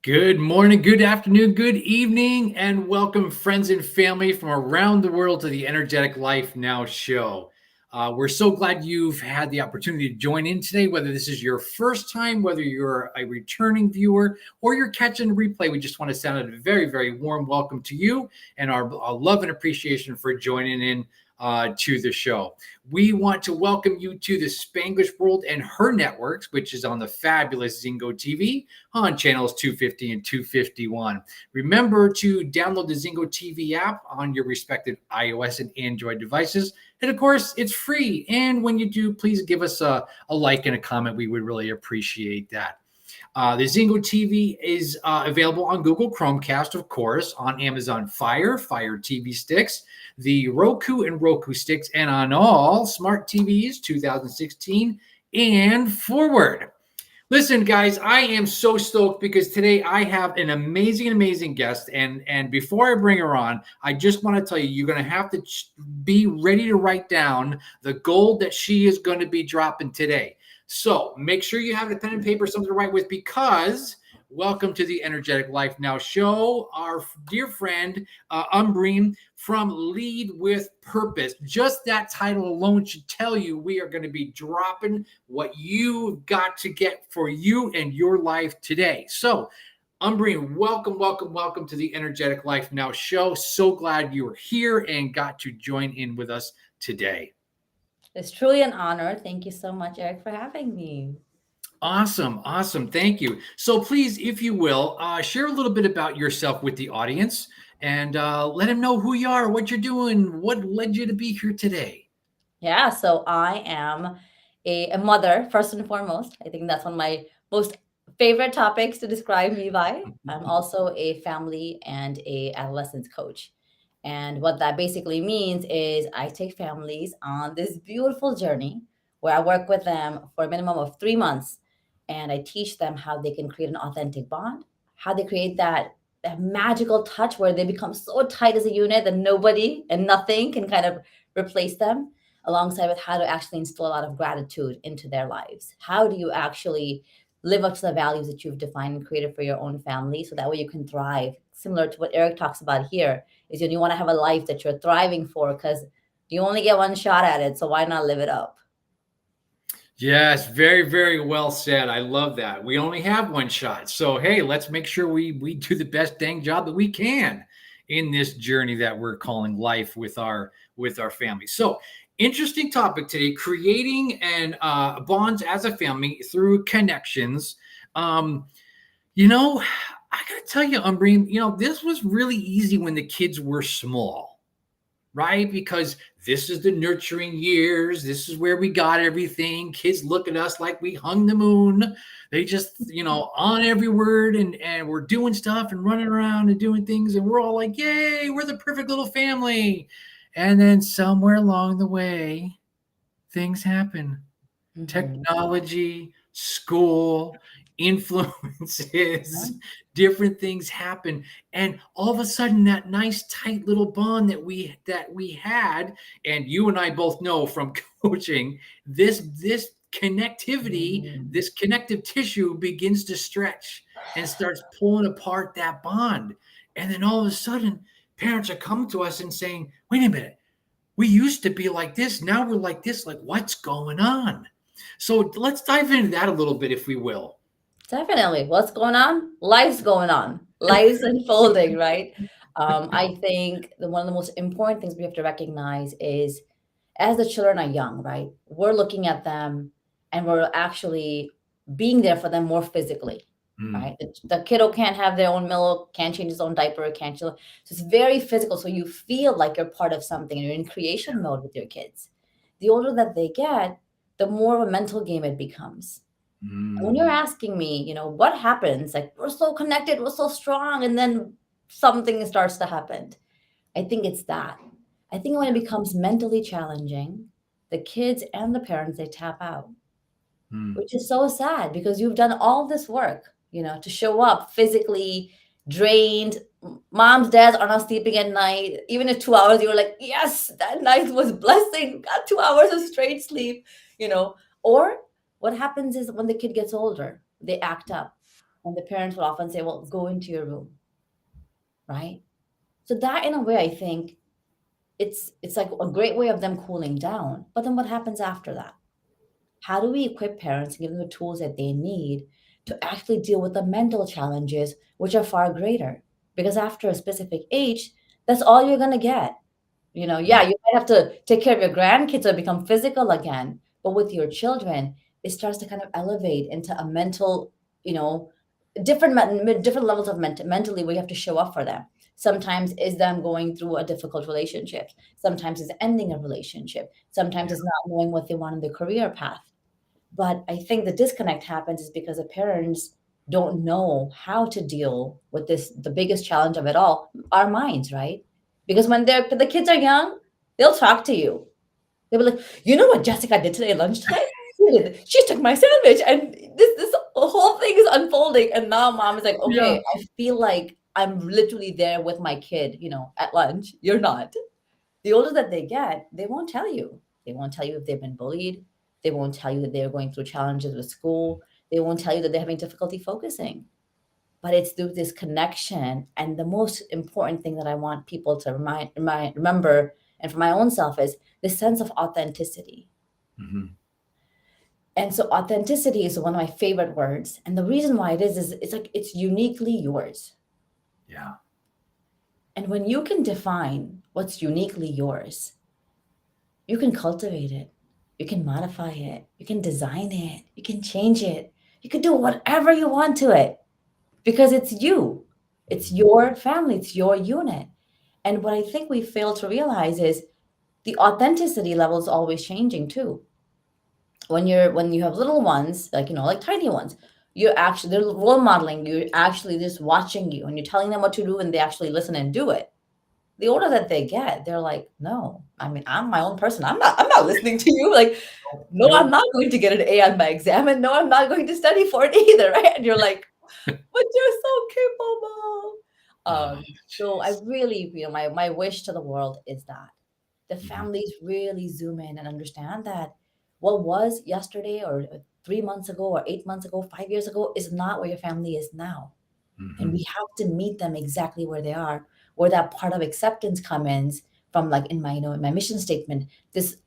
Good morning, good afternoon, good evening, and welcome, friends and family from around the world, to the Energetic Life Now show. We're so glad you've had the opportunity to join in today, whether this is your first time, whether you're a returning viewer, or you're catching a replay. We just want to send out a very, very warm welcome to you and our love and appreciation for joining in to the show. We want to welcome you to the Spanglish world and her networks, which is on the fabulous Zingo TV on channels 250 and 251. Remember to download the Zingo TV app on your respective iOS and Android devices. And of course, it's free. And when you do, please give us a like and a comment. We would really appreciate that. The Zingo TV is available on Google Chromecast, of course, on Amazon Fire TV sticks, the Roku and Roku sticks, and on all smart TVs 2016 and forward. Listen, guys, I am so stoked because today I have an amazing guest. And before I bring her on, I just want to tell you, you're going to have to be ready to write down the gold that she is going to be dropping today. So make sure you have a pen and paper, something to write with, because welcome to the Energetic Life Now show. Our dear friend, Ambereen from Lead with Purpose. Just that title alone should tell you we are going to be dropping what you've got to get for you and your life today. So, Ambereen, welcome to the Energetic Life Now show. So glad you were here and got to join in with us today. It's truly an honor. Thank you so much, Eric, for having me. Awesome. Thank you. So please, if you will, share a little bit about yourself with the audience and let them know who you are, what you're doing, what led you to be here today. Yeah, so I am a mother, first and foremost. I think that's one of my most favorite topics to describe me by. I'm also a family and a adolescence coach. And what that basically means is I take families on this beautiful journey where I work with them for a minimum of 3 months, and I teach them how they can create an authentic bond, how they create that magical touch where they become so tight as a unit that nobody and nothing can kind of replace them, alongside with how to actually instill a lot of gratitude into their lives. How do you actually live up to the values that you've defined and created for your own family, so that way you can thrive? Similar to what Eric talks about here, is you want to have a life that you're thriving for, because you only get one shot at it. So why not live it up? Yes, very, very well said. I love that. We only have one shot. So, hey, let's make sure we do the best dang job that we can in this journey that we're calling life with our family. So, interesting topic today, creating and bonds as a family through connections. Um, I got to tell you, Umbreen, this was really easy when the kids were small, right? Because this is the nurturing years. This is where we got everything. Kids look at us like we hung the moon. They just, on every word, and we're doing stuff and running around and doing things. And we're all like, yay, we're the perfect little family. And then somewhere along the way, things happen. Mhm. Technology, school, influences, different things happen, and all of a sudden that nice tight little bond that we had, and you and I both know from coaching, this connectivity, Mhm. this connective tissue begins to stretch and starts pulling apart that bond. And then all of a sudden parents are coming to us and saying, wait a minute, we used to be like this, now we're like this, like what's going on? So let's dive into that a little bit, if we will. Definitely. What's going on? Life's going on. Life's unfolding, right? I think one of the most important things we have to recognize is, as the children are young, right? We're looking at them and we're actually being there for them more physically, Mm. right? The kiddo can't have their own milk, can't change his own diaper, can't chill. So it's very physical. So you feel like you're part of something and you're in creation mode with your kids. The older that they get, the more of a mental game it becomes. When you're Mm. asking me, what happens? Like, we're so connected, we're so strong, and then something starts to happen. I think it's that. I think when it becomes mentally challenging, the kids and the parents, they tap out, Mm. which is so sad because you've done all this work, to show up physically drained, moms, dads are not sleeping at night. Even if 2 hours, you're like, yes, that night was blessing. Got 2 hours of straight sleep, you know. Or what happens is when the kid gets older, they act up. And the parents will often say, well, go into your room, right? So that in a way, I think it's like a great way of them cooling down. But then what happens after that? How do we equip parents and give them the tools that they need to actually deal with the mental challenges, which are far greater? Because after a specific age, that's all you're going to get. You know, yeah, you might have to take care of your grandkids or become physical again. But with your children, it starts to kind of elevate into a mental, you know, different levels of mentally where you have to show up for them. Sometimes is them going through a difficult relationship. Sometimes it's ending a relationship. Sometimes Yeah. it's not knowing what they want in their career path. But I think the disconnect happens is because the parents don't know how to deal with this, the biggest challenge of it all, our minds, right? Because when the kids are young, they'll talk to you. They'll be like, you know what Jessica did today at lunch today? She took my sandwich, and this whole thing is unfolding. And now mom is like, Yeah. okay, I feel like I'm literally there with my kid, you know, at lunch. You're not. The older that they get, they won't tell you. They won't tell you if they've been bullied. They won't tell you that they're going through challenges with school. They won't tell you that they're having difficulty focusing. But it's through this connection. And the most important thing that I want people to remember, and for my own self, is this sense of authenticity. Mhm. And so authenticity is one of my favorite words. And the reason why it is it's like it's uniquely yours. Yeah. And when you can define what's uniquely yours, you can cultivate it. You can modify it. You can design it. You can change it. You can do whatever you want to it because it's you. It's Mhm. your family. It's your unit. And what I think we fail to realize is the authenticity level is always changing too. When you have little ones, like like tiny ones, you're actually they're role modeling. You're actually just watching you, and you're telling them what to do, and they actually listen and do it. The older that they get, they're like, no, I mean, I'm my own person. I'm not listening to you. Like, no, I'm Nope. not going to get an A on my exam, and no, I'm not going to study for it either, right? And you're like, but you're so capable. Oh, So I jeez. really, my wish to the world is that the Mhm. families really zoom in and understand that what was yesterday or 3 months ago or 8 months ago, 5 years ago is not where your family is now. And we Mhm. have to meet them exactly where they are, where that part of acceptance comes in from, like in my, in my mission statement, this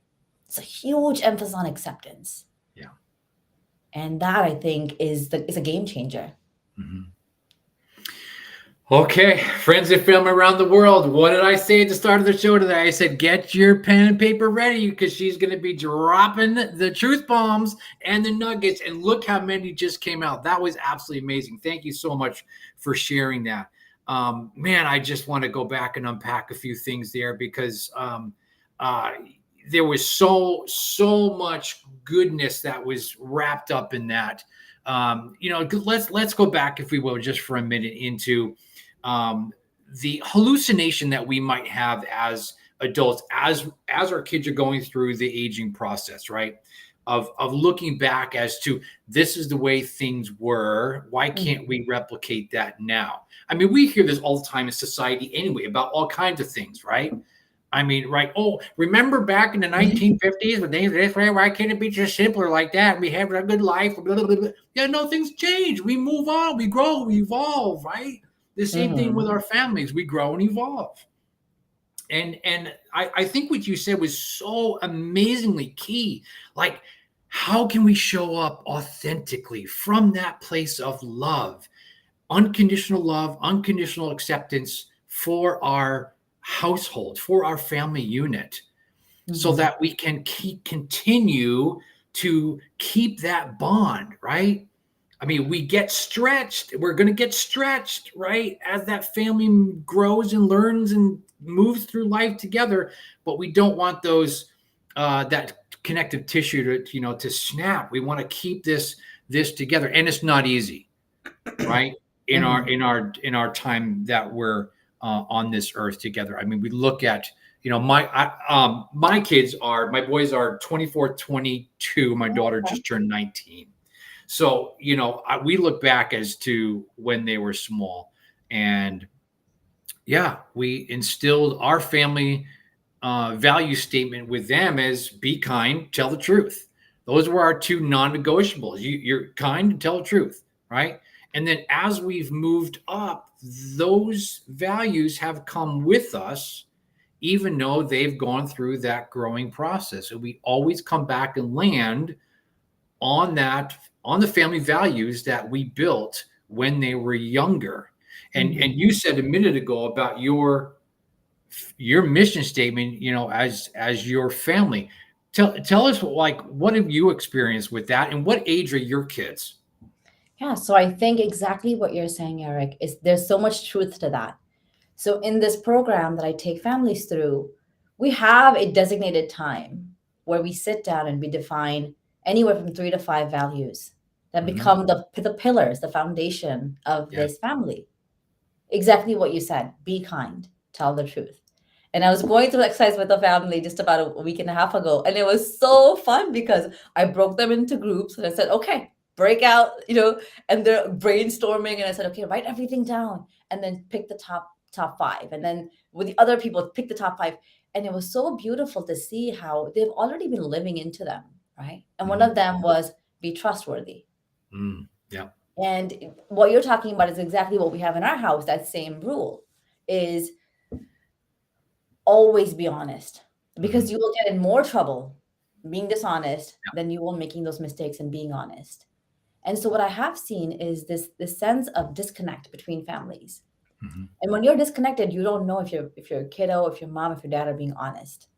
it's a huge emphasis on acceptance. Yeah. And that I think is a game changer. Mhm. Okay, friends and family around the world. What did I say at the start of the show today? I said, get your pen and paper ready because she's going to be dropping the truth bombs and the nuggets. And look how many just came out. That was absolutely amazing. Thank you so much for sharing that. Man, I just want to go back and unpack a few things there because uh, there was so much goodness that was wrapped up in that. Let's go back, if we will, just for a minute into um, the hallucination that we might have as adults, as our kids are going through the aging process, right? Of looking back as to this is the way things were. Why can't Mhm. we replicate that now? I mean, we hear this all the time in society anyway about all kinds of things, right? I mean, right? Oh, remember back in the 1950s when things this way? Why can't it be just simpler like that? We have a good life. Blah, blah, blah, blah. Yeah, no, things change. We move on. We grow. We evolve. Right? The same thing with Mhm. our families. We grow and evolve. And I think what you said was so amazingly key. Like, how can we show up authentically from that place of love, unconditional acceptance for our household, for our family unit, so Mhm. that we can continue to keep that bond, right? I mean, we get stretched. We're going to get stretched, right? As that family grows and learns and moves through life together. But we don't want that connective tissue to snap. We want to keep this together, and it's not easy, right? In our Mhm. time that we're on this earth together. I mean, we look at my boys are 24, 22. My daughter Okay. just turned 19. So we look back as to when they were small, and Yeah, we instilled our family value statement with them as be kind, tell the truth. Those were our two non-negotiables. You're kind and tell the truth, right? And then as we've moved up, those values have come with us, even though they've gone through that growing process. And we always come back and land on that, on the family values that we built when they were younger. And Mhm. you said a minute ago about your mission statement, as your family. Tell us, like, what have you experienced with that, and what age are your kids? Yeah, so I think exactly what you're saying, Eric, is there's so much truth to that. So in this program that I take families through, we have a designated time where we sit down and we define anywhere from 3 to 5 values that Hmm. become the pillars, the foundation of Yeah. this family. Exactly what you said. Be kind, tell the truth. And I was going through exercise with the family just about a week and a half ago. And it was so fun because I broke them into groups and I said, okay, break out, and they're brainstorming. And I said, okay, write everything down and then pick the top five. And then with the other people, pick the top five. And it was so beautiful to see how they've already been living into them, right? And one Hmm. of them was be trustworthy. Yeah. And what you're talking about is exactly what we have in our house. That same rule is always be honest, Hmm. because you will get in more trouble being dishonest Yeah. than you will making those mistakes and being honest. And so what I have seen is this sense of disconnect between families. Hmm. And when you're disconnected, you don't know if your kiddo, if your mom, if your dad are being honest.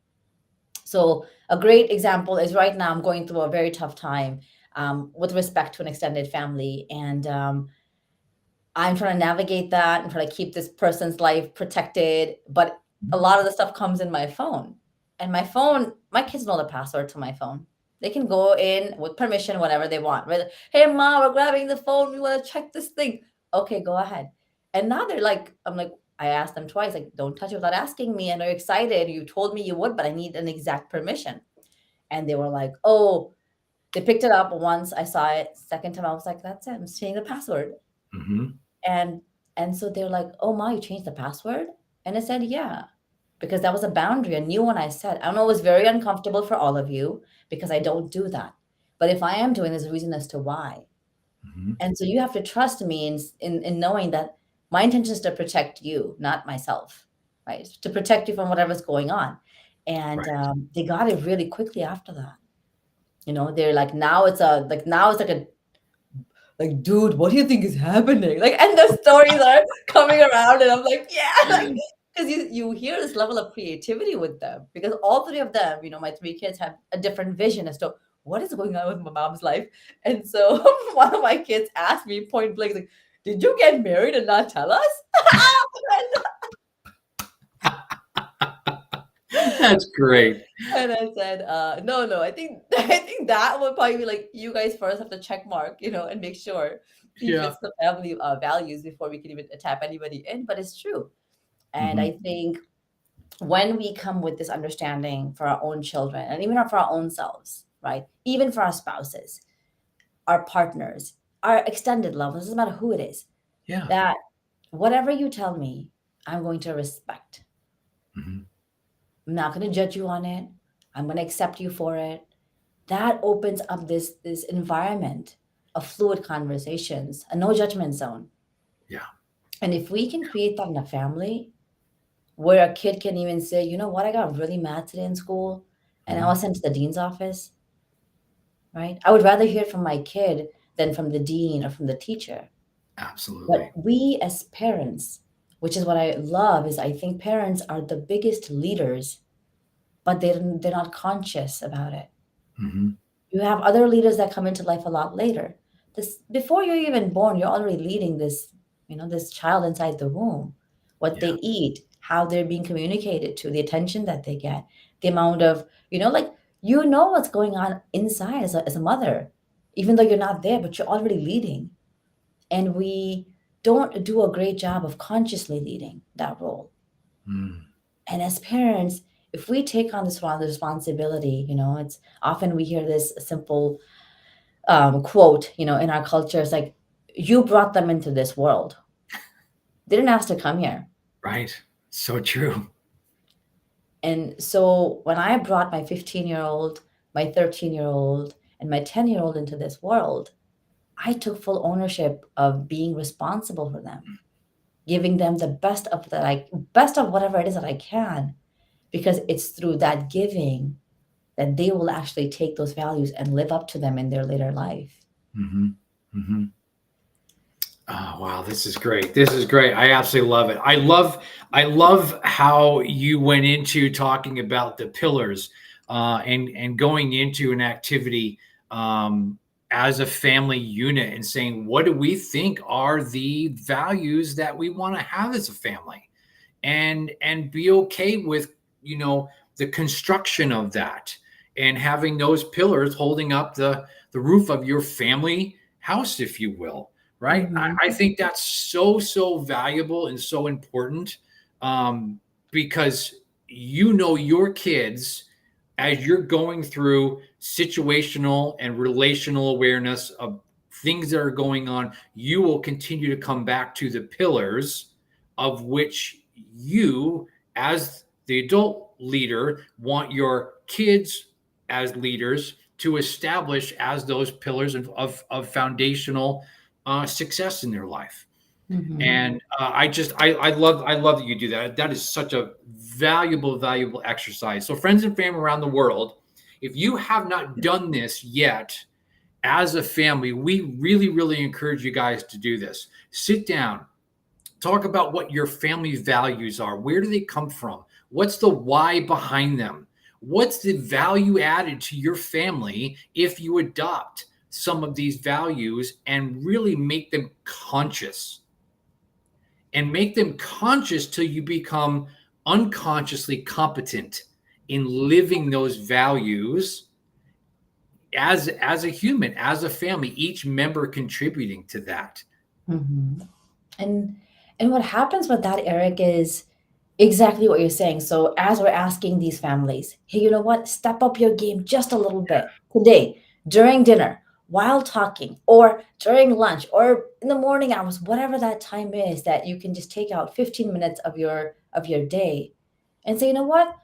So a great example is right now I'm going through a very tough time with respect to an extended family, and I'm trying to navigate that and try to keep this person's life protected. But a lot of the stuff comes in my phone. And my phone, my kids know the password to my phone. They can go in with permission whenever they want. Right? Hey, mom, we're grabbing the phone. We want to check this thing. Okay, go ahead. And now they're like, I'm like, I asked them twice, like, don't touch it without asking me. And they're excited. You told me you would, but I need an exact permission. And they were like, oh, they picked it up once. I saw it. Second time, I was like, that's it. I'm saying the password. Hmm. And and so they're like, "Oh, Ma, you changed the password?" And I said, "Yeah," because that was a boundary, a new one I set. I know it was very uncomfortable for all of you because I don't do that. But if I am doing, there's a reason as to why. Hmm. And so you have to trust me in knowing that my intention is to protect you, not myself, right? To protect you from whatever's going on. And Right. they got it really quickly after that. They're like, now it's like a like, dude, what do you think is happening? Like, and the stories are coming around, and I'm like, yeah, like, because you hear this level of creativity with them, because all three of them, my three kids have a different vision as to what is going on with my mom's life. And so one of my kids asked me point blank, like, did you get married and not tell us? That's great. And I said, no, no, I think that would probably be like, you guys first have to check mark, and make sure he Yeah. fits the family values before we can even tap anybody in. But it's true. And Hmm. I think when we come with this understanding for our own children and even for our own selves, right? Even for our spouses, our partners, our extended loved ones, doesn't matter who it is, Yeah. that whatever you tell me, I'm going to respect. Hmm. I'm not going to judge you on it. I'm going to accept you for it. That opens up this environment of fluid conversations, a no judgment zone. Yeah. And if we can create that in a family where a kid can even say, you know what, I got really mad today in school and I Hmm. was sent to the dean's office, right? I would rather hear it from my kid than from the dean or from the teacher. But Absolutely. we as parents, which is what I love, is I think parents are the biggest leaders, but they're not conscious about it. Hmm. You have other leaders that come into life a lot later. This before you're even born, you're already leading this child inside the womb. What Yeah. they eat, how they're being communicated to, the attention that they get, the amount of, like what's going on inside as a mother, even though you're not there, but you're already leading. And we don't do a great job of consciously leading that role. Mm. And as parents, if we take on this responsibility, it's often we hear this simple quote, in our culture. It's like, you brought them into this world. They didn't ask to come here. Right. So true. And so when I brought my 15-year-old, my 13-year-old, and my 10-year-old into this world, I took full ownership of being responsible for them, giving them the best of whatever it is that I can, because it's through that giving that they will actually take those values and live up to them in their later life. Mm-hmm. Mm-hmm. Oh, wow, this is great. This is great. I absolutely love it. I love how you went into talking about the pillars and going into an activity as a family unit and saying, what do we think are the values that we want to have as a family? And be okay with, the construction of that and having those pillars holding up the roof of your family house, if you will. Right. I, Mhm. I think that's so valuable and so important, because your kids, as you're going through situational and relational awareness of things that are going on, you will continue to come back to the pillars of which you, as the adult leader, want your kids as leaders to establish as those pillars of foundational success in their life. Mhm. And I love that you do that. That is such a valuable exercise. So, friends and family around the world, if you have not done this yet as a family, we really encourage you guys to do this. Sit down, talk about what your family values are. Where do they come from? What's the why behind them? What's the value added to your family if you adopt some of these values and really make them conscious? And make them conscious till you become unconsciously competent in living those values as a human, as a family, each member contributing to that. Mhm. And and what happens with that, Eric, is exactly what you're saying. So as we're asking these families, hey, you know what? Step up your game just a little bit today, during dinner, while talking, or during lunch, or in the morning hours, whatever that time is that you can just take out 15 minutes of your day and say, you know what?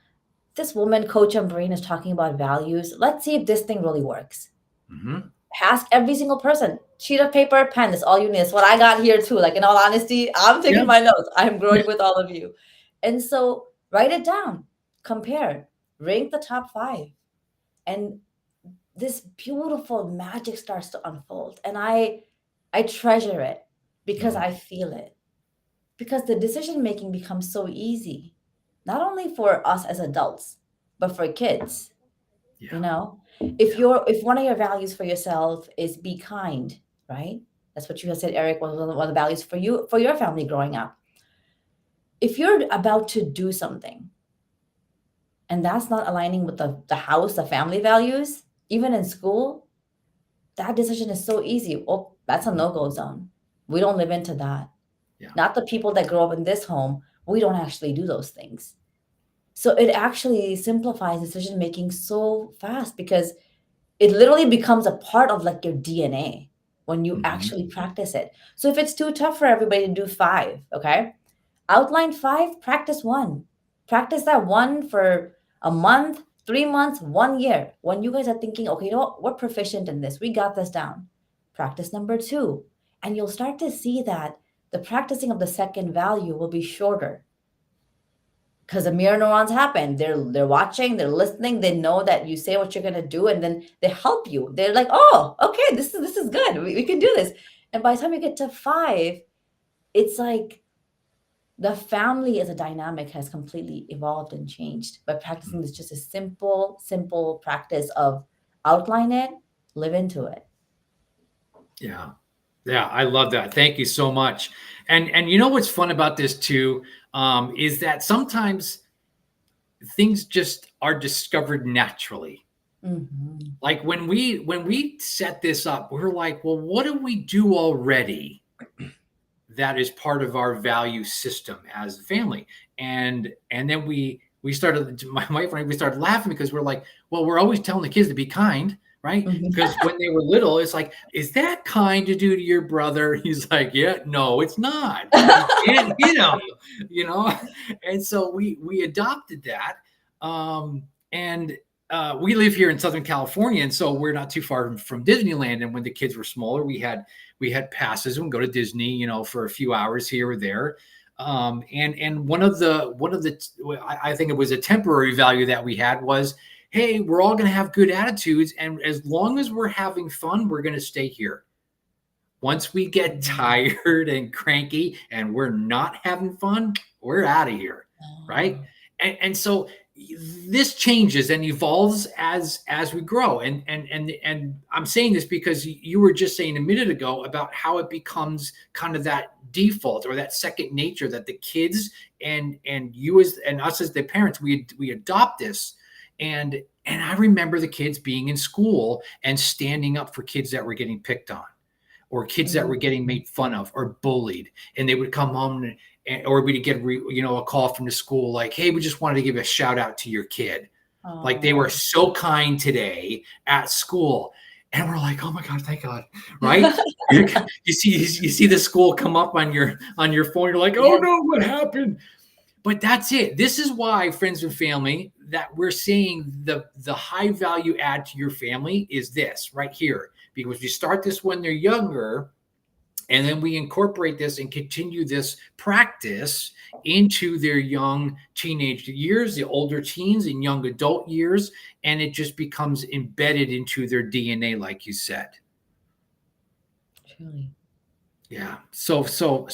This woman, Coach Ambereen, is talking about values. Let's see if this thing really works. Mm-hmm. Ask every single person. Sheet of paper, pen. That's all you need. It's what I got here too. Like in all honesty, I'm Yeah. taking my notes. I'm growing with all of you. And so write it down, compare, rank the top five. And this beautiful magic starts to unfold. And I treasure it because Mm-hmm. I feel it. Because the decision making becomes so easy, not only for us as adults, but for kids. You Yeah. know, Yeah. if one of your values for yourself is be kind, right? That's what you have said, Eric, one of the values for you, for your family growing up. If you're about to do something and that's not aligning with the house, the family values, even in school, that decision is so easy. Oh, that's a no-go zone. We don't live into that. Yeah. Not the people that grow up in this home, we don't actually do those things. So it actually simplifies decision making so fast because it literally becomes a part of like your DNA when you Mm-hmm. actually practice it. So if it's too tough for everybody to do five, okay, outline five, practice one. Practice that one for a month, 3 months, 1 year. When you guys are thinking, okay, you know what, we're proficient in this, we got this down. Practice number two. And you'll start to see that the practicing of the second value will be shorter because the mirror neurons happen. They're watching, they're listening, they know that you say what you're gonna do, and then they help you. They're like, oh, okay, this is good. We can do this. And by the time you get to five, it's like the family as a dynamic has completely evolved and changed. But practicing is just a simple practice of outline it, live into it. Yeah. Yeah, I love that. Thank you so much. And you know what's fun about this too, is that sometimes things just are discovered naturally. Mhm. Like when we set this up, we're like, well, what do we do already that is part of our value system as a family? And then we started, my wife and I, we started laughing because we're like, well, we're always telling the kids to be kind, right? Mhm. Because when they were little, it's like, is that kind to do to your brother? He's like, yeah, no, it's not. You can't hit him, you know? And so we adopted that. And we live here in Southern California, and so we're not too far from Disneyland. And when the kids were smaller, we had passes and go to Disney, for a few hours here or there. And one of the I think it was a temporary value that we had was, hey, we're all going to have good attitudes, and as long as we're having fun, we're going to stay here. Once we get tired and cranky and we're not having fun, we're out of here, right? Oh, And so this changes and evolves as we grow. And I'm saying this because you were just saying a minute ago about how it becomes kind of that default or that second nature that the kids and you and us as the parents, we adopt this. And I remember the kids being in school and standing up for kids that were getting picked on, or kids that were getting mm. made fun of or bullied, and they would come home or we'd get a call from the school like, hey, we just wanted to give a shout out to your kid, like they were Oh. so kind today at school. And we're like, oh my god, thank god, right? You see the school come up on your phone, you're like, oh Yes. no, what happened? But that's it. This is why, friends and family, that we're saying the high value add to your family is this right here, because you start this when they're younger, and then we incorporate this and continue this practice into their young teenage years, the older teens and young adult years, and it just becomes embedded into their DNA, like you said. Truly. Yeah, so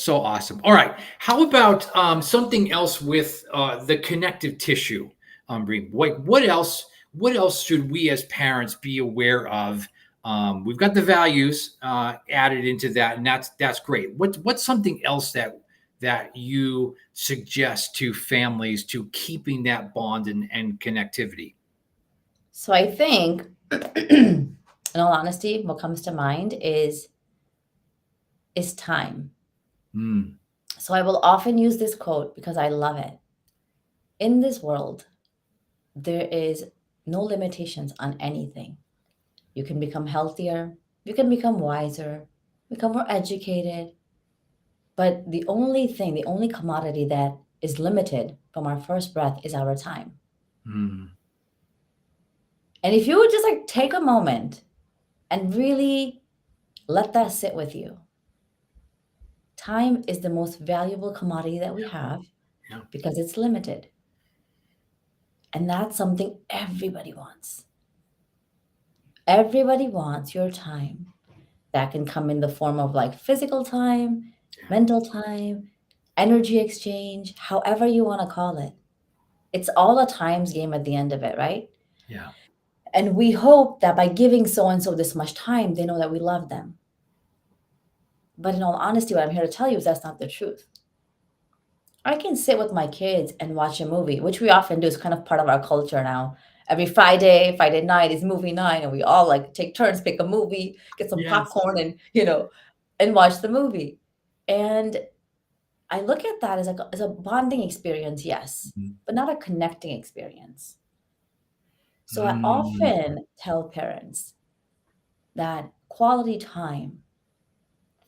awesome. All right, how about something else with the connective tissue, Bree? What else? What else should we as parents be aware of? We've got the values added into that, and that's great. What's something else that you suggest to families to keeping that bond and connectivity? So I think, in all honesty, what comes to mind is time. Mm, So I will often use this quote because I love it. In this world, there is no limitations on anything. You can become healthier, you can become wiser, become more educated, but the only thing, the only commodity that is limited from our first breath is our time. mm, And if you would just like take a moment and really let that sit with you, time is the most valuable commodity that we have yeah. because it's limited. And that's something everybody wants. Everybody wants your time. That can come in the form of like physical time, Yeah. mental time, energy exchange, however you want to call it. It's all a times game at the end of it, right? Yeah. And we hope that by giving so and so this much time, they know that we love them. But in all honesty, what I'm here to tell you is that's not the truth. I can sit with my kids and watch a movie, which we often do. It's kind of part of our culture now. Every Friday night is movie night, and we all like take turns, pick a movie, get some Yes. popcorn, and watch the movie. And I look at that as a bonding experience, yes, Mhm. but not a connecting experience. So I Mm, often tell parents that quality time,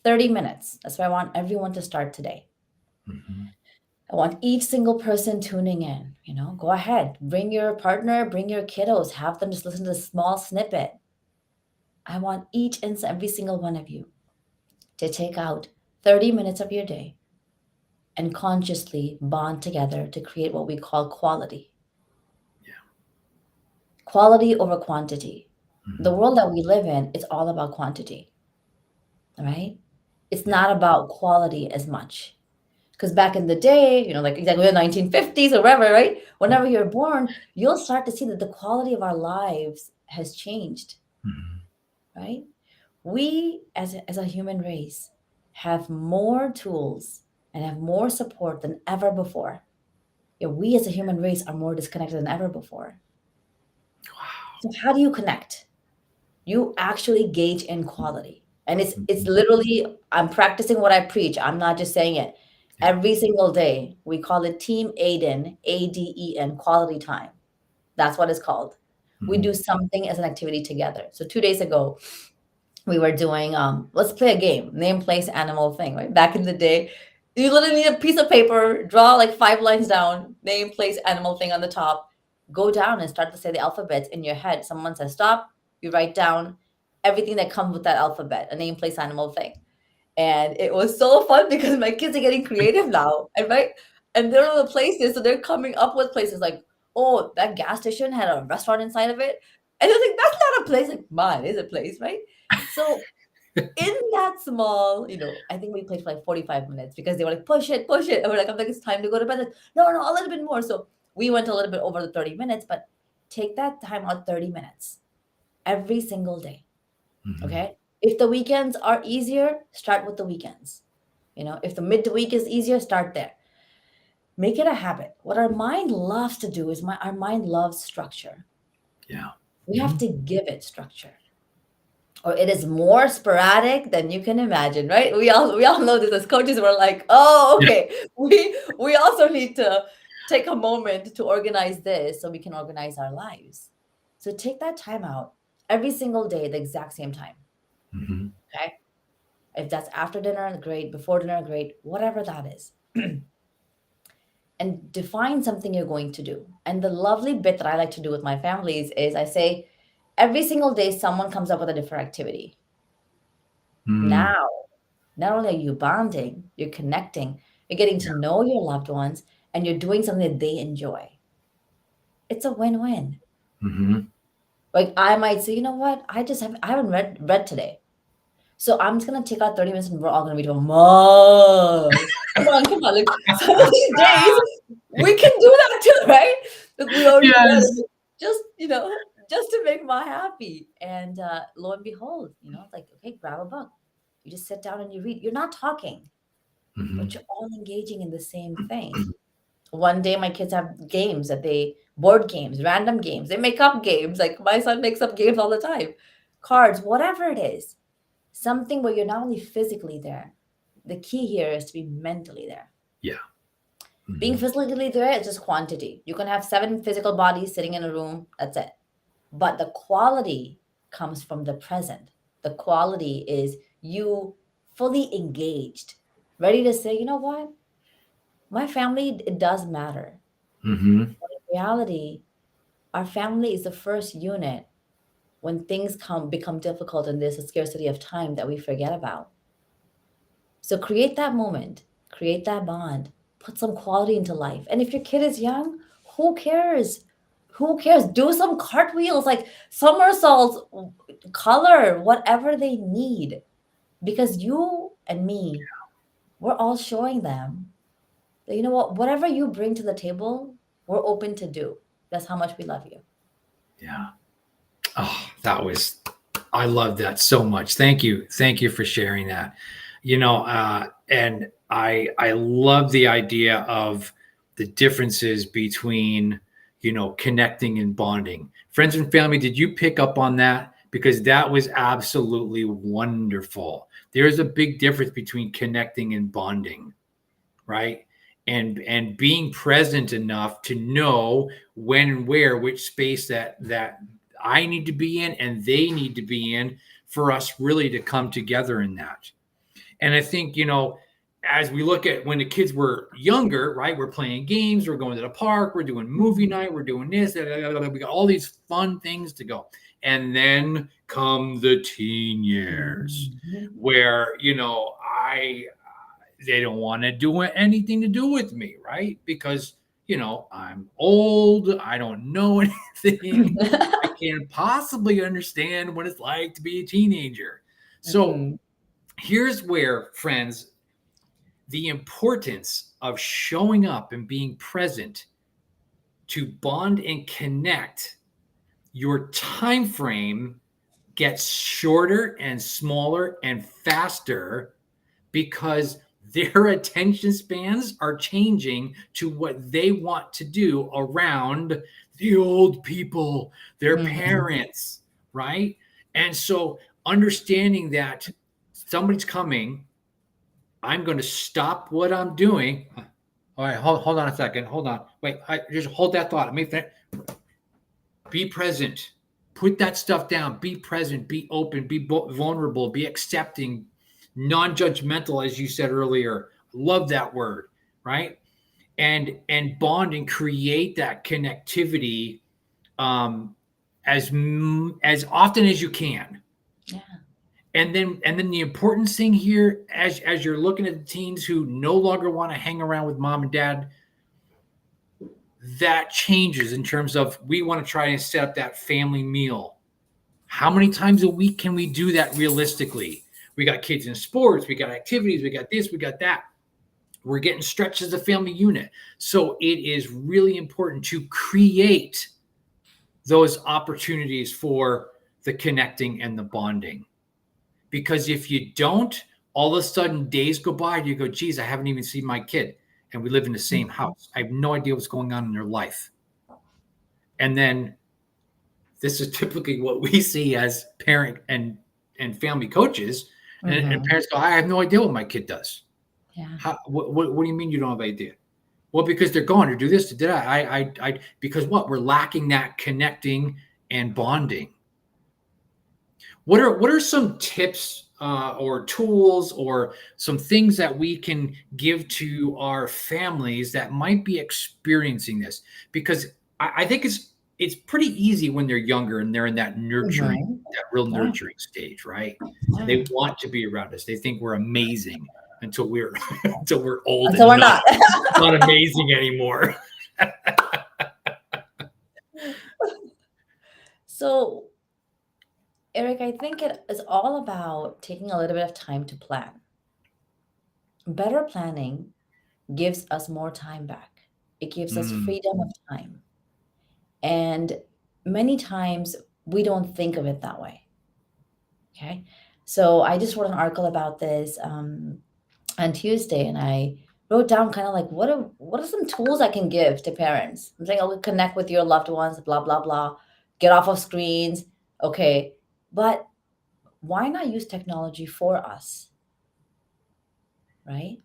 30 minutes, that's where I want everyone to start today. mhm. I want each single person tuning in, go ahead, bring your partner, bring your kiddos, have them just listen to a small snippet. I want each and every single one of you to take out 30 minutes of your day and consciously bond together to create what we call quality. Yeah. Quality over quantity. The Mhm. world that we live in is all about quantity, all right? It's Yeah. not about quality as much. Because back in the day, like exactly the 1950s or wherever, right? Whenever you're born, you'll start to see that the quality of our lives has changed, Mhm. right? We, as a human race, have more tools and have more support than ever before. Yeah, we as a human race are more disconnected than ever before. Wow. So how do you connect? You actually gauge in quality. And it's Mhm. literally, I'm practicing what I preach. I'm not just saying it. Yeah. Every single day, we call it Team Aden, ADEN, quality time. That's what it's called. We do something as an activity together. So 2 days ago, we were doing let's play a game, name, place, animal, thing, right? Back in the day, you literally need a piece of paper, draw like 5 lines down, name, place, animal, thing on the top, go down and start to say the alphabets in your head. Someone says stop, you write down everything that comes with that alphabet, a name, place, animal, thing. And it was so fun because my kids are getting creative now, and right, and they're on the places, so they're coming up with places like, oh, that gas station had a restaurant inside of it, and I was like, that's not a place. Like, mine is a place, right? So in that small, I think we played for like 45 minutes because they were like, push it, push it. And we're like, I'm like, it's time to go to bed. Like, no, no, a little bit more. So we went a little bit over the 30 minutes, but take that time out, 30 minutes every single day. Okay. If the weekends are easier, start with the weekends. If the midweek is easier, start there. Make it a habit. What our mind loves to do is our mind loves structure. Yeah. We have to give it structure. Or it is more sporadic than you can imagine, right? We all know this as coaches. We're like, oh, okay. Yeah. We also need to take a moment to organize this so we can organize our lives. So take that time out every single day, the exact same time. Okay. If that's after dinner, great. Before dinner, great. Whatever that is. And define something you're going to do. And the lovely bit that I like to do with my families is I say, every single day, someone comes up with a different activity. Now, not only are you bonding, you're connecting, you're getting to know your loved ones, and you're doing something that they enjoy. It's a win-win. Like I might say, you know what? I haven't read today. So I'm just gonna take out 30 minutes and we're all gonna read Mom. Come on. Like some of these days we can do that too, right? Like we already read it, just to make Ma happy. And lo and behold, it's like, okay, grab a book. You just sit down and you read. You're not talking, but you're all engaging in the same thing. One day my kids have games board games, random games. They make up games. Like my son makes up games all the time. Cards, whatever it is. Something where you're not only physically there. The key here is to be mentally there. Yeah. Being physically there is just quantity. You can have 7 physical bodies sitting in a room. That's it. But the quality comes from the present. The quality is you fully engaged, ready to say, you know what? My family, it does matter. But in reality, our family is the first unit when things become difficult and there's a scarcity of time that we forget about. So create that moment, create that bond, put some quality into life. And if your kid is young, who cares? Who cares? Do some cartwheels, like somersaults, color, whatever they need. Because you and me, we're all showing them that, you know what, whatever you bring to the table, we're open to do. That's how much we love you. Yeah. Oh, I love that so much. Thank you. Thank you for sharing that. And I love the idea of the differences between, connecting and bonding. Friends and family, did you pick up on that? Because that was absolutely wonderful. There's a big difference between connecting and bonding, right? And being present enough to know when and where, which space that I need to be in and they need to be in for us really to come together in that. And I think, as we look at when the kids were younger, right, we're playing games, we're going to the park, we're doing movie night, we're doing this, we got all these fun things to go. And then come the teen years where, they don't want to do anything to do with me, right? Because, I'm old, I don't know anything. I can't possibly understand what it's like to be a teenager. So here's where, friends, the importance of showing up and being present to bond and connect, your time frame gets shorter and smaller and faster because their attention spans are changing to what they want to do around the old people, their parents, right? And so understanding that somebody's coming, I'm going to stop what I'm doing. All right, hold on a second. Hold on. Wait, just hold that thought. Let me think. Be present. Put that stuff down. Be present. Be open. Be vulnerable. Be accepting. Non-judgmental, as you said earlier. Love that word, right? And bond and create that connectivity as often as you can. Yeah. And then the important thing here, as you're looking at the teens who no longer want to hang around with mom and dad, that changes in terms of we want to try and set up that family meal. How many times a week can we do that realistically? We got kids in sports, we got activities, we got this, we got that. We're getting stretched as a family unit. So it is really important to create those opportunities for the connecting and the bonding. Because if you don't, all of a sudden days go by and you go, geez, I haven't even seen my kid. And we live in the same house. I have no idea what's going on in their life. And then this is typically what we see as parent and family coaches. And parents go, I have no idea what my kid does. Yeah. What do you mean you don't have an idea? Well, because they're going to do this, to do that. Because what? We're lacking that connecting and bonding. What are some tips or tools or some things that we can give to our families that might be experiencing this? Because I think it's pretty easy when they're younger and they're in that nurturing, that real nurturing stage, right? They want to be around us. They think we're amazing until we're old. Until we're not amazing anymore. So, Eric, I think it is all about taking a little bit of time to plan. Better planning gives us more time back. It gives us freedom of time. And many times we don't think of it that way. Okay. So I just wrote an article about this on Tuesday, and I wrote down kind of like what are some tools I can give to parents. I'm saying, oh, connect with your loved ones, blah, blah, blah. Get off of screens. Okay. But why not use technology for us? Right?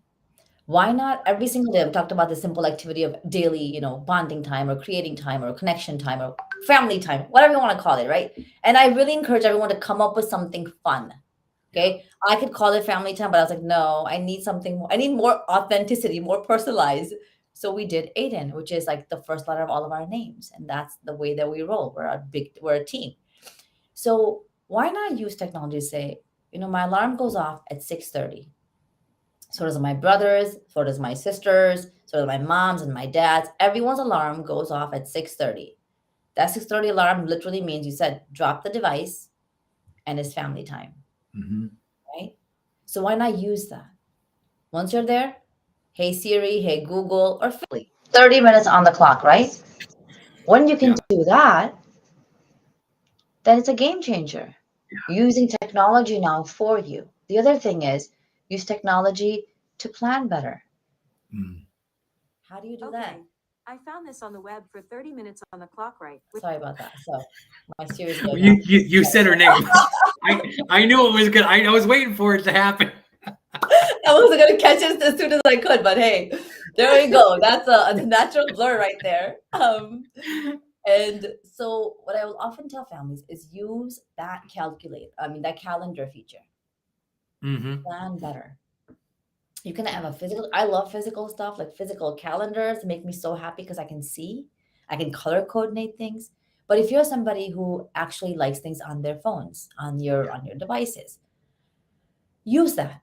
Why not every single day? I've talked about the simple activity of daily, bonding time or creating time or connection time or family time, whatever you want to call it, right? And I really encourage everyone to come up with something fun. Okay. I could call it family time, but I was like, no, I need something more. I need more authenticity, more personalized. So we did Aiden, which is like the first letter of all of our names. And that's the way that we roll. We're a team. So why not use technology to say, my alarm goes off at 6:30. So does my brothers, so does my sisters, so does my mom's and my dad's. Everyone's alarm goes off at 6:30. That 6:30 alarm literally means you said drop the device and it's family time. Right? So why not use that? Once you're there, hey Siri, hey Google, or 30 minutes on the clock, right? When you can do that, then it's a game changer. Using technology now for you. The other thing is use technology to plan better. How do you do that? I found this on the web for 30 minutes on the clock, right? Sorry about that. So my series. You said her name. I knew it was good. I was waiting for it to happen. I wasn't going to catch it as soon as I could, but hey, there we go. That's a natural blur right there. And so what I will often tell families is use that calendar feature. Plan better. You can have I love physical stuff, like physical calendars make me so happy because I can see, I can color coordinate things. But if you're somebody who actually likes things on their phones, on your devices, use that.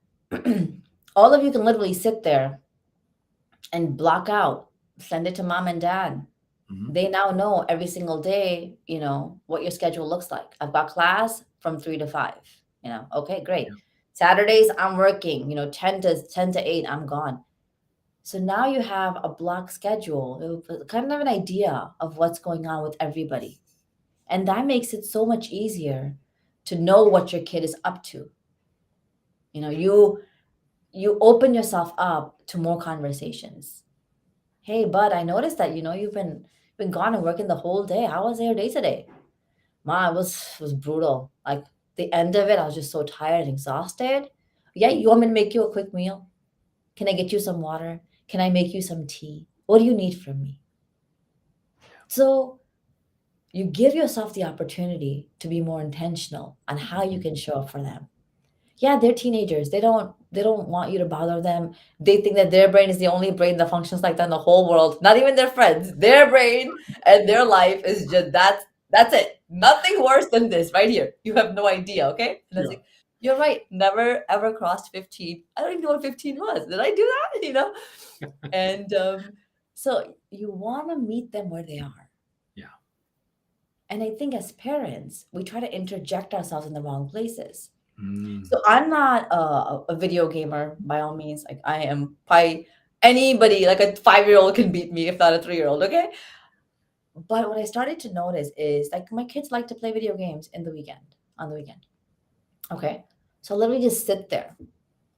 All of you can literally sit there and block out, send it to mom and dad. They now know every single day, what your schedule looks like. I've got class from 3 to 5, okay, great. Saturdays, I'm working, 10 to 8, I'm gone. So now you have a block schedule, kind of an idea of what's going on with everybody. And that makes it so much easier to know what your kid is up to. You open yourself up to more conversations. Hey, bud, I noticed that, you've been gone and working the whole day. How was your day today? Ma, it was brutal. Like the end of it, I was just so tired and exhausted. Yeah, you want me to make you a quick meal? Can I get you some water? Can I make you some tea? What do you need from me? So you give yourself the opportunity to be more intentional on how you can show up for them. Yeah, they're teenagers. They don't want you to bother them. They think that their brain is the only brain that functions like that in the whole world. Not even their friends. Their brain and their life is just that's it. Nothing worse than this right here. You have no idea, okay? And I was Yeah. like, you're right. Never ever crossed 15. I don't even know what 15 was. Did I do that? And so you want to meet them where they are. Yeah. And I think as parents, we try to interject ourselves in the wrong places. Mm. So I'm not a video gamer by all means. Like I am probably anybody, like a 5-year-old can beat me, if not a 3-year-old. Okay. But what I started to notice is like my kids like to play video games on the weekend. Okay. So literally just sit there.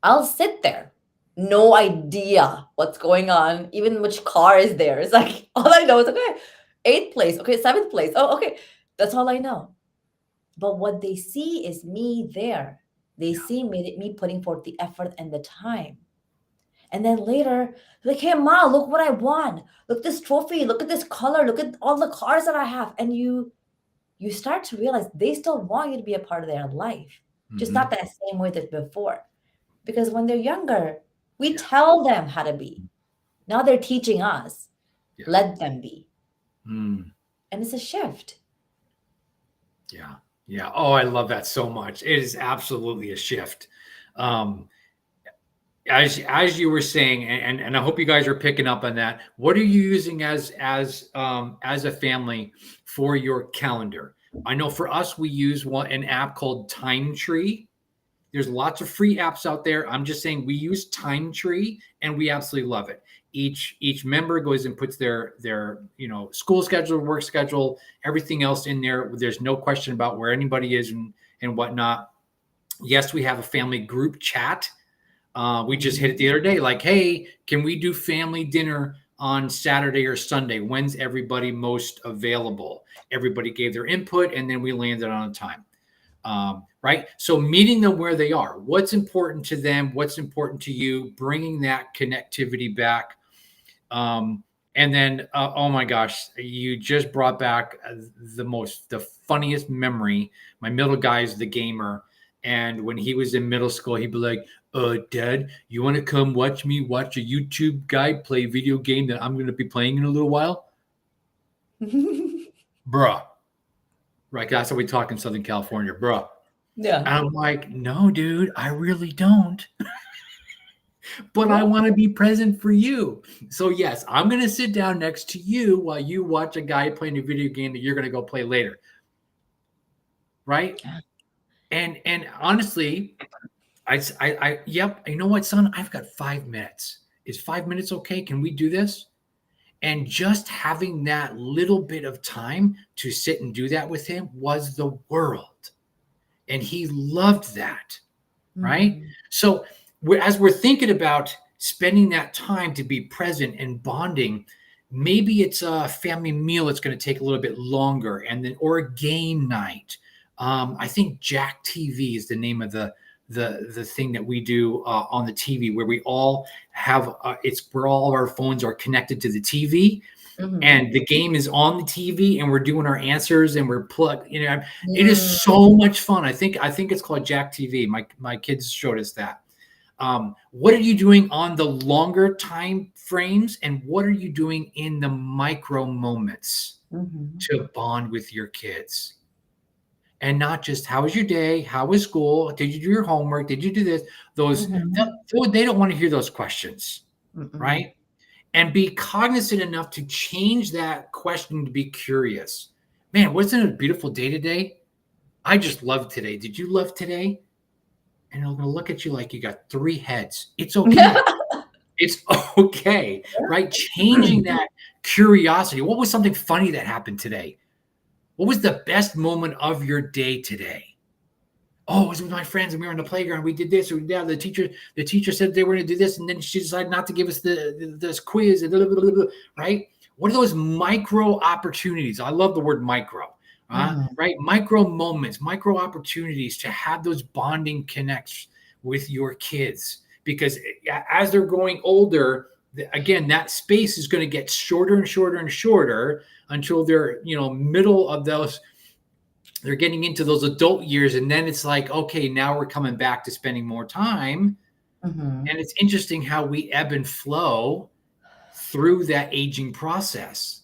I'll sit there. No idea what's going on, even which car is there. It's like all I know is okay, 8th place, okay, 7th place. Oh, okay. That's all I know. But what they see is me there. They Yeah. see me putting forth the effort and the time. And then later, like, hey, Ma, look what I won. Look this trophy. Look at this color. Look at all the cars that I have. And you start to realize they still want you to be a part of their life, just Mhm. not that same way that before. Because when they're younger, we Yeah. tell them how to be. Now they're teaching us. Yeah. Let them be. Mm. And it's a shift. Yeah. Yeah. Oh, I love that so much. It is absolutely a shift. Um, as you were saying, and I hope you guys are picking up on that. What are you using as a family for your calendar? I know for us, we use an app called Time Tree. There's lots of free apps out there. I'm just saying we use Time Tree and we absolutely love it. Each member goes and puts their school schedule, work schedule, everything else in there. There's no question about where anybody is and whatnot. Yes, we have a family group chat. We just hit it the other day, like, hey, can we do family dinner on Saturday or Sunday? When's everybody most available? Everybody gave their input, and then we landed on a time. Right? So meeting them where they are. What's important to them? What's important to you? Bringing that connectivity back. And then, oh my gosh, you just brought back the funniest memory. My middle guy is the gamer. And when he was in middle school, he'd be like, Dad, you want to come watch me watch a YouTube guy play a video game that I'm going to be playing in a little while? Bruh. Right. That's how we talk in Southern California, bruh. Yeah. And I'm like, no, dude, I really don't. But I want to be present for you. So yes, I'm going to sit down next to you while you watch a guy playing a video game that you're going to go play later. Right? And honestly, yep, you know what, son? I've got 5 minutes. Is 5 minutes okay? Can we do this? And just having that little bit of time to sit and do that with him was the world. And he loved that. Right? Mhm. So as we're thinking about spending that time to be present and bonding, maybe it's a family meal that's going to take a little bit longer, and then or a game night. I think Jack TV is the name of the thing that we do on the TV, where we all have it's where all of our phones are connected to the TV. Mhm. And the game is on the TV, and we're doing our answers, and we're plugged. It Mm. is so much fun. I think it's called Jack TV. My kids showed us that. What are you doing on the longer time frames, and what are you doing in the micro moments Mhm. to bond with your kids? And not just how was your day, how was school, did you do your homework, did you do this? They don't want to hear those questions, Mm-mm. right? And be cognizant enough to change that question to be curious. Man, wasn't it a beautiful day today? I just loved today. Did you love today? And they're going to look at you like you got 3 heads. It's okay. It's okay, right? Changing that curiosity. What was something funny that happened today? What was the best moment of your day today? Oh, it was with my friends and we were on the playground. We did this or that. The teacher said they were going to do this, and then she decided not to give us this quiz and blah, blah, blah, blah, right? What are those micro opportunities? I love the word micro, right? Micro moments, micro opportunities to have those bonding connects with your kids, because as they're growing older, again, that space is going to get shorter and shorter and shorter until they're, middle of those, they're getting into those adult years. And then it's like, okay, now we're coming back to spending more time. Mm-hmm. And it's interesting how we ebb and flow through that aging process.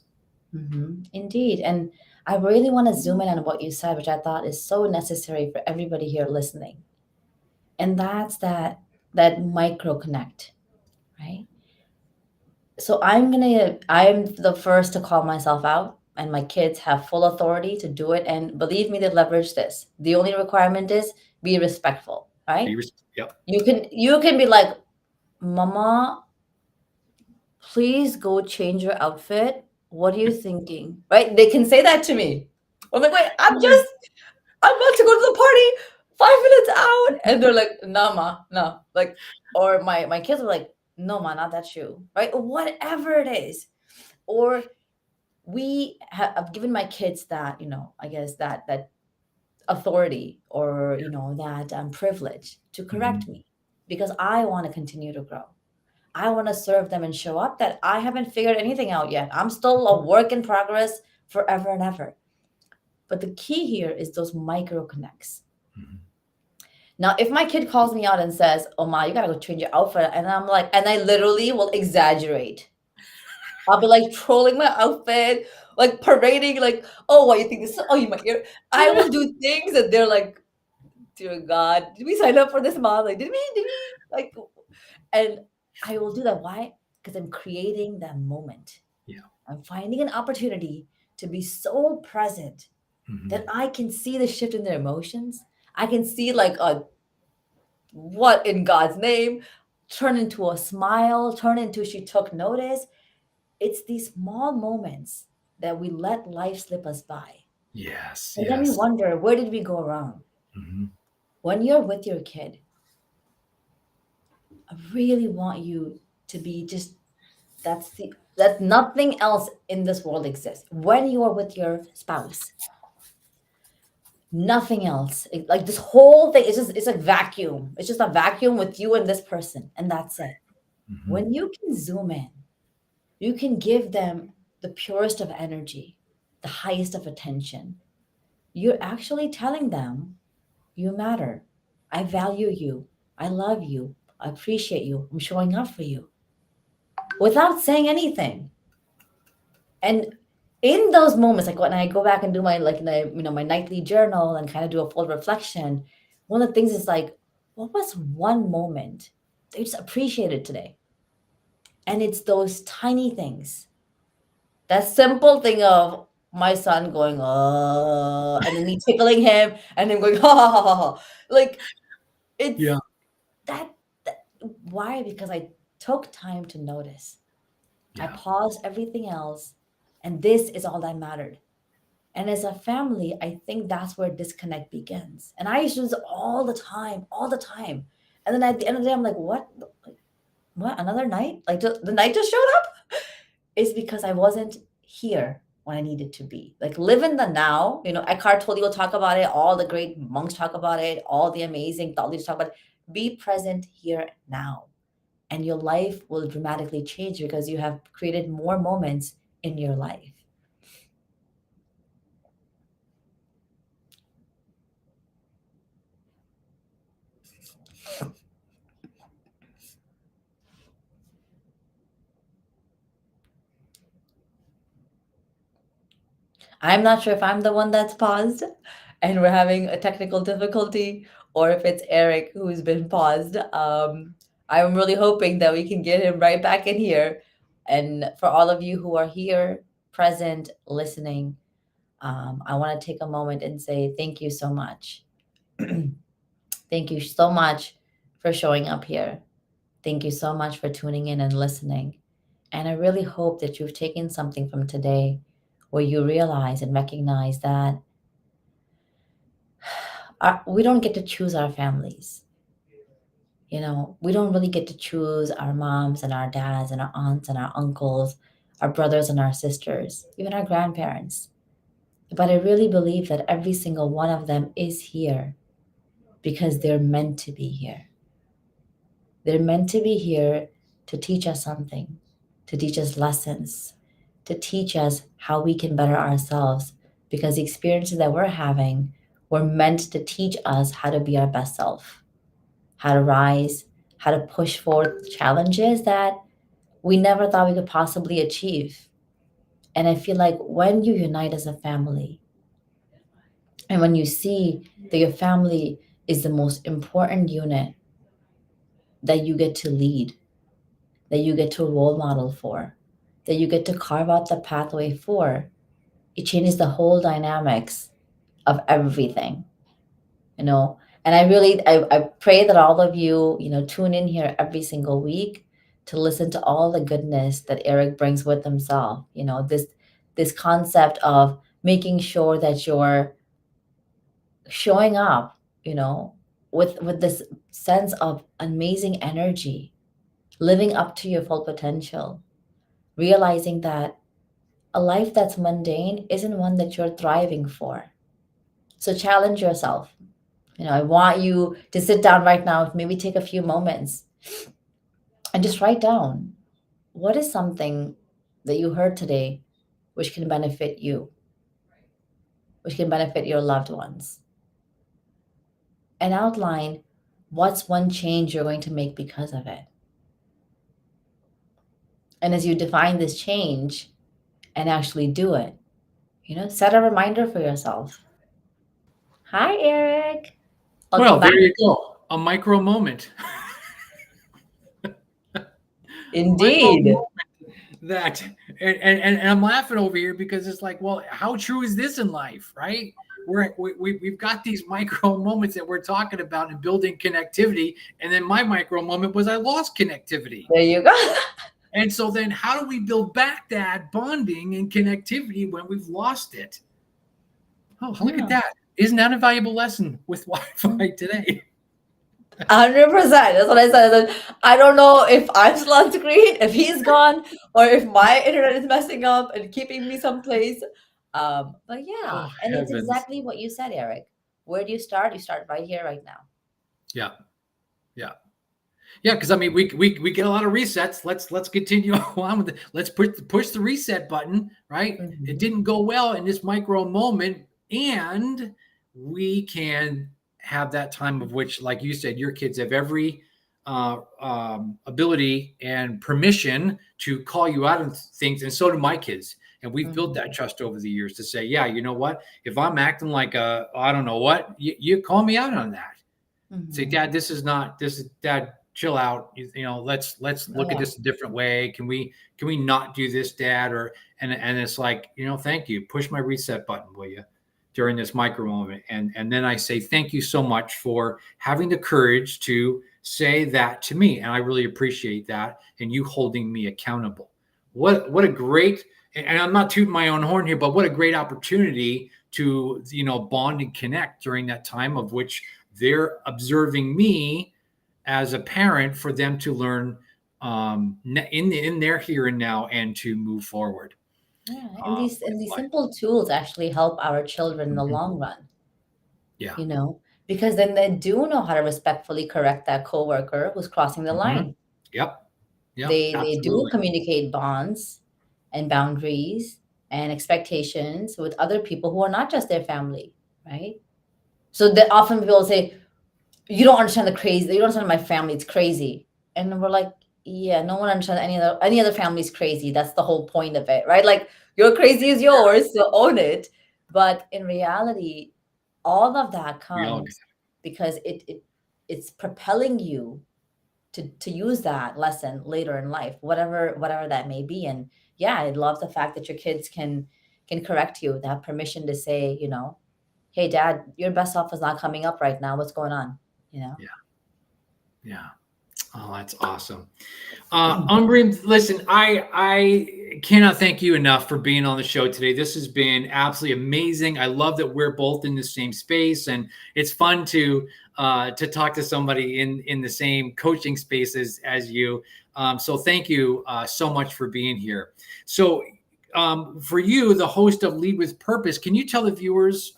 Mm-hmm. Indeed. And I really want to zoom in on what you said, which I thought is so necessary for everybody here listening. And that's that micro connect, right? So I'm the first to call myself out, and my kids have full authority to do it. And believe me, they leverage this. The only requirement is be respectful, right? Yep. You can be like, Mama, please go change your outfit. What are you thinking? Right? They can say that to me. I'm like, wait, I'm about to go to the party, 5 minutes out. And they're like, no, ma, no. Like, or my kids are like, no, ma, not that shoe. Right? Whatever it is. Or I've given my kids that, I guess that authority or, that privilege to correct me because I want to continue to grow. I want to serve them and show up that I haven't figured anything out yet. I'm still a work in progress forever and ever. But the key here is those micro connects. Mm-hmm. Now, if my kid calls me out and says, oh, Ma, you got to go change your outfit. And I'm like, and I literally will exaggerate. I'll be like trolling my outfit, like parading, like, oh, what you think this? Oh, you might hear. I will do things that they're like, dear God, did we sign up for this, Ma? Like, did we? Like, and I will do that. Why? Because I'm creating that moment. Yeah. I'm finding an opportunity to be so present that I can see the shift in their emotions. I can see like what in God's name turn into a smile, turn into she took notice. It's these small moments that we let life slip us by. Yes. And then we wonder, where did we go wrong? Mm-hmm. When you're with your kid, I really want you to be just that nothing else in this world exists. When you are with your spouse, nothing else. Like this whole thing, it's a vacuum. It's just a vacuum with you and this person, and that's it. Mm-hmm. When you can zoom in, you can give them the purest of energy, the highest of attention. You're actually telling them, you matter. I value you. I love you. I appreciate you. I'm showing up for you without saying anything. And in those moments, like when I go back and do my my nightly journal and kind of do a full reflection, one of the things is like, what was one moment that you just appreciated today? And it's those tiny things. That simple thing of my son going, and then me tickling him and him going, ha ha ha ha ha. Like it's that why? Because I took time to notice. I paused everything else, and this is all that mattered. And as a family, I think that's where disconnect begins. And I used to do this all the time. And then at the end of the day, I'm like, what? What? Another night? Like the night just showed up? It's because I wasn't here when I needed to be. Like live in the now. Eckhart Tolle will talk about it. All the great monks talk about it. All the amazing thought leaders talk about it. Be present here now. And your life will dramatically change because you have created more moments in your life. I'm not sure if I'm the one that's paused and we're having a technical difficulty or if it's Eric who's been paused. I'm really hoping that we can get him right back in here. And for all of you who are here, present, listening, I want to take a moment and say thank you so much. Thank you so much for showing up here. Thank you so much for tuning in and listening. And I really hope that you've taken something from today where you realize and recognize that we don't get to choose our families. We don't really get to choose our moms and our dads and our aunts and our uncles, our brothers and our sisters, even our grandparents. But I really believe that every single one of them is here because they're meant to be here. They're meant to be here to teach us something, to teach us lessons, to teach us how we can better ourselves, because the experiences that we're having were meant to teach us how to be our best self, how to rise, how to push forward challenges that we never thought we could possibly achieve. And I feel like when you unite as a family, and when you see that your family is the most important unit that you get to lead, that you get to role model for, that you get to carve out the pathway for, it changes the whole dynamics of everything, you know. And I pray that all of you, tune in here every single week to listen to all the goodness that Eric brings with himself. This concept of making sure that you're showing up, with this sense of amazing energy, living up to your full potential, realizing that a life that's mundane isn't one that you're thriving for. So challenge yourself. I want you to sit down right now, maybe take a few moments and just write down, what is something that you heard today which can benefit you, which can benefit your loved ones, and outline what's one change you're going to make because of it. And as you define this change and actually do it, set a reminder for yourself. Hi, Eric. Well, Welcome back. there you go. A micro moment. Indeed. Micro moment that, and I'm laughing over here because it's like, well, how true is this in life, right? We've got these micro moments that we're talking about and building connectivity. And then my micro moment was I lost connectivity. There you go. And so then how do we build back that bonding and connectivity when we've lost it? Oh, look at that. Isn't that a valuable lesson with Wi-Fi today? 100%. That's what I said. I don't know if I'm still on screen, if he's gone, or if my internet is messing up and keeping me someplace. But yeah, Oh, and it's heavens. exactly what you said, Eric. Where do you start? You start right here, right now. Yeah. Because I mean, we get a lot of resets. Let's continue on with it. Let's push the reset button. Right? Mhm. It didn't go well in this micro moment, and we can have that time of which, like you said, your kids have every ability and permission to call you out on things, and so do my kids. And we've built that trust over the years to say, yeah, you know what? If I'm acting like I don't know what, you call me out on that. Say, Dad, this is Dad, chill out. Let's look at this a different way. Can we not do this, Dad? And it's like, thank you. Push my reset button, will you, during this micro moment. And then I say, thank you so much for having the courage to say that to me. And I really appreciate that. And you holding me accountable. What a great, and I'm not tooting my own horn here, but what a great opportunity to, bond and connect during that time of which they're observing me as a parent for them to learn in their here and now and to move forward. Yeah, and these simple tools actually help our children in the long run. Yeah. Because then they do know how to respectfully correct that coworker who's crossing the line. Yep. They do communicate bonds and boundaries and expectations with other people who are not just their family, right? So that often people say, you don't understand the crazy. You don't understand my family. It's crazy. And we're like, yeah, no one understands any other family's crazy. That's the whole point of it, right? Like, your crazy is yours, so own it. But in reality, all of that comes because it's propelling you to use that lesson later in life, whatever that may be. And yeah, I love the fact that your kids can correct you. They have permission to say, hey, Dad, your best self is not coming up right now. What's going on? Yeah. Oh, that's awesome. Ambereen, listen, I cannot thank you enough for being on the show today. This has been absolutely amazing. I love that we're both in the same space, and it's fun to talk to somebody in the same coaching space as you. So thank you so much for being here. So for you, the host of Lead with Purpose, can you tell the viewers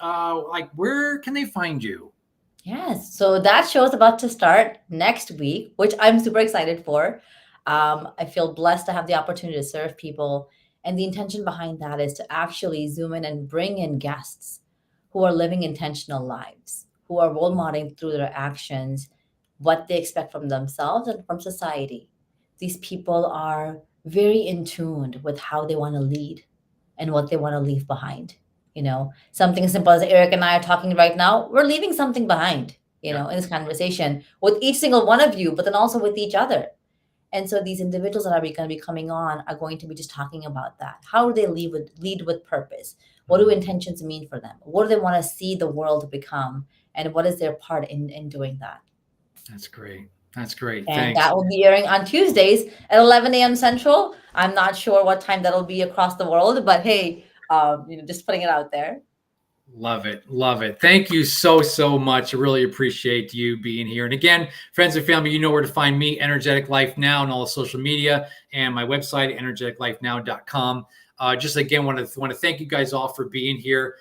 where can they find you? Yes. So that show is about to start next week, which I'm super excited for. I feel blessed to have the opportunity to serve people. And the intention behind that is to actually zoom in and bring in guests who are living intentional lives, who are role modeling through their actions what they expect from themselves and from society. These people are very in tune with how they want to lead and what they want to leave behind. Something as simple as Eric and I are talking right now, we're leaving something behind, in this conversation with each single one of you, but then also with each other. And so these individuals that are going to be coming on are going to be just talking about that. How do they lead with purpose? What do intentions mean for them? What do they want to see the world become? And what is their part in doing that? That's great. That's great. And Thanks. that will be airing on Tuesdays at 11 a.m. Central. I'm not sure what time that'll be across the world, but hey, just putting it out there. Love it. Love it. Thank you so much. I really appreciate you being here. And again, friends and family, you know where to find me, Energetic Life Now, and all the social media, and my website, energeticlifenow.com. Just again, want to thank you guys all for being here.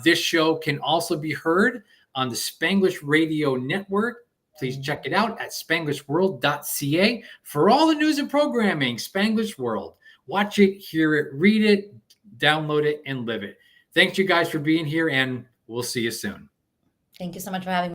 This show can also be heard on the Spanglish Radio Network. Please check it out at spanglishworld.ca for all the news and programming. Spanglish World. Watch it, hear it, read it, download it, and live it. Thanks you guys for being here, and we'll see you soon. Thank you so much for having me.